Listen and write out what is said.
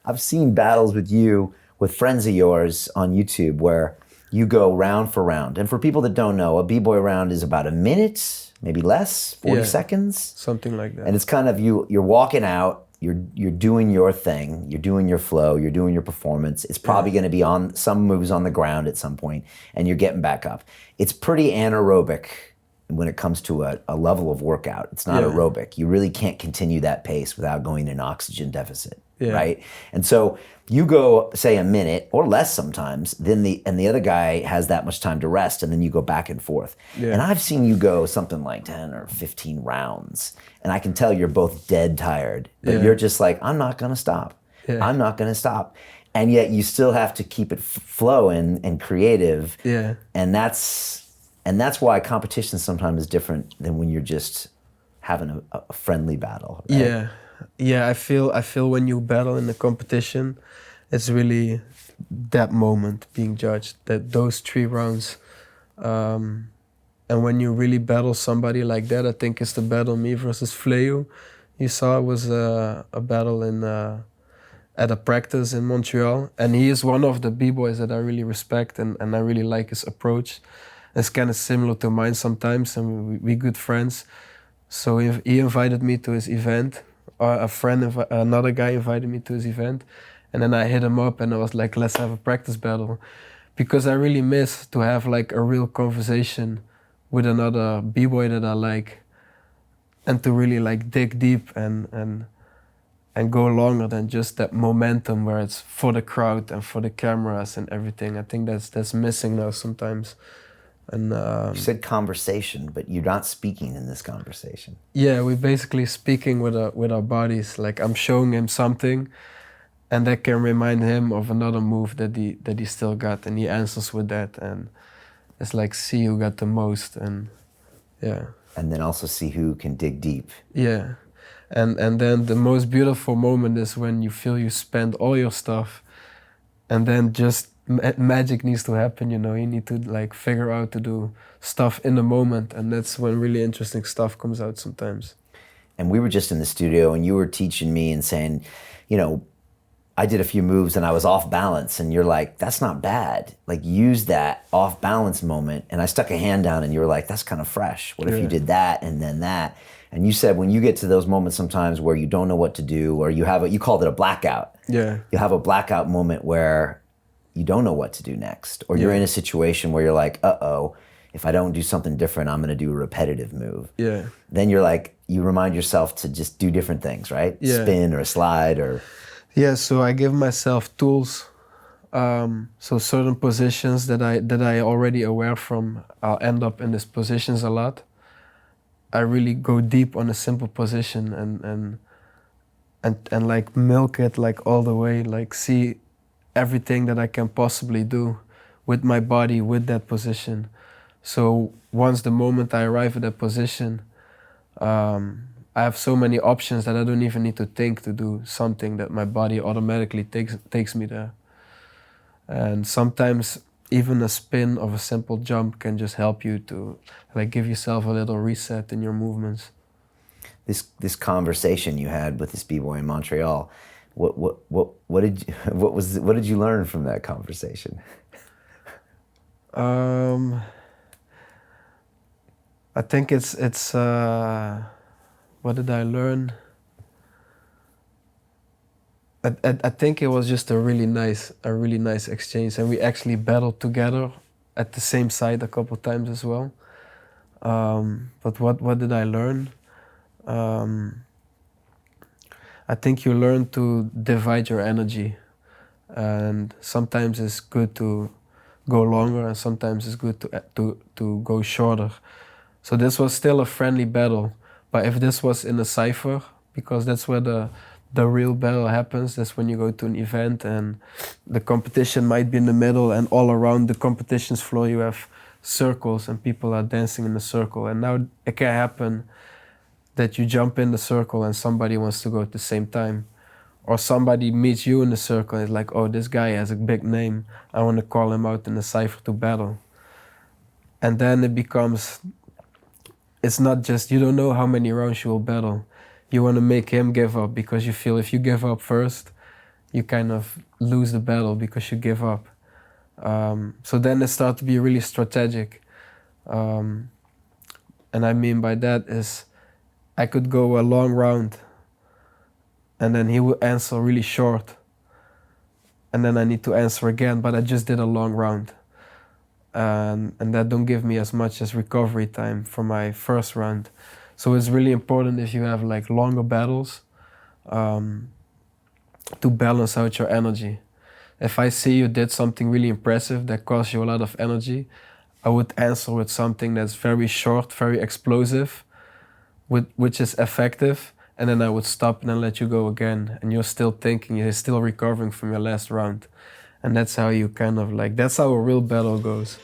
I've seen battles with you, with friends of yours on YouTube where you go round for round. And for people that don't know, a B-Boy round is about a minute, maybe less, 40 Yeah, seconds. something like that. And it's kind of you're walking out, you're doing your thing, you're doing your flow, you're doing your performance. It's probably going to be on some moves on the ground at some point, and you're getting back up. It's pretty anaerobic when it comes to a level of workout. It's not aerobic. You really can't continue that pace without going in an oxygen deficit, right? And so you go, say, a minute or less sometimes, then the other guy has that much time to rest, and then you go back and forth. And I've seen you go something like 10 or 15 rounds, and I can tell you're both dead tired, but you're just like, I'm not gonna stop. I'm not gonna stop. And yet you still have to keep it flowing and creative. And that's why competition sometimes is different than when you're just having a friendly battle. Right? Yeah. I feel when you battle in the competition, it's really that moment being judged. That those 3 rounds, and when you really battle somebody like that, I think it's the battle me versus Fleu. You saw it was a battle in at a practice in Montreal, and he is one of the b-boys that I really respect, and I really like his approach. It's kind of similar to mine sometimes, and we good friends. So he invited me to his event. Another guy invited me to his event, and then I hit him up and I was like, let's have a practice battle. Because I really miss to have like a real conversation with another b-boy that I like, and to really like dig deep and go longer than just that momentum where it's for the crowd and for the cameras and everything. I think that's missing now sometimes. And you said conversation, but you're not speaking in this conversation. Yeah, we're basically speaking with our bodies. Like I'm showing him something, and that can remind him of another move that he still got, and he answers with that, and it's like see who got the most, and yeah. And then also see who can dig deep. Yeah, and then the most beautiful moment is when you feel you spend all your stuff, and then just magic needs to happen, you know. You need to like figure out to do stuff in the moment, and that's when really interesting stuff comes out sometimes. And we were just in the studio and you were teaching me and saying, you know, I did a few moves and I was off balance, and you're like, that's not bad. Like use that off balance moment. And I stuck a hand down and you were like, that's kind of fresh. What if you did that and then that? And you said when you get to those moments sometimes where you don't know what to do, or you called it a blackout. Yeah. You have a blackout moment where you don't know what to do next, or you're in a situation where you're like, uh-oh, if I don't do something different, I'm gonna do a repetitive move. Yeah. Then you're like, you remind yourself to just do different things, right? Yeah. Spin or slide or... Yeah, so I give myself tools. So certain positions that I already aware from, I'll end up in these positions a lot. I really go deep on a simple position and like milk it like all the way, like see everything that I can possibly do with my body, with that position. So once the moment I arrive at that position, I have so many options that I don't even need to think to do something, that my body automatically takes me there. And sometimes even a spin of a simple jump can just help you to like give yourself a little reset in your movements. This conversation you had with this b-boy in Montreal, what did you learn from that conversation? I think it's what did I learn? I think it was just a really nice exchange, and we actually battled together at the same site a couple times as well. But what did I learn? I think you learn to divide your energy, and sometimes it's good to go longer, and sometimes it's good to go shorter. So this was still a friendly battle, but if this was in a cypher, because that's where the real battle happens, that's when you go to an event and the competition might be in the middle, and all around the competition's floor you have circles and people are dancing in a circle, and now it can happen that you jump in the circle and somebody wants to go at the same time. Or somebody meets you in the circle and is like, oh, this guy has a big name, I want to call him out in the cypher to battle. And then it becomes, it's not just, you don't know how many rounds you will battle. You want to make him give up, because you feel if you give up first, you kind of lose the battle because you give up. So then it started to be really strategic. And I mean by that is I could go a long round and then he would answer really short. And then I need to answer again, but I just did a long round. And that don't give me as much as recovery time for my first round. So it's really important if you have like longer battles to balance out your energy. If I see you did something really impressive that cost you a lot of energy, I would answer with something that's very short, very explosive, which is effective, and then I would stop and then let you go again. And you're still thinking, you're still recovering from your last round. And that's how you kind of like, that's how a real battle goes.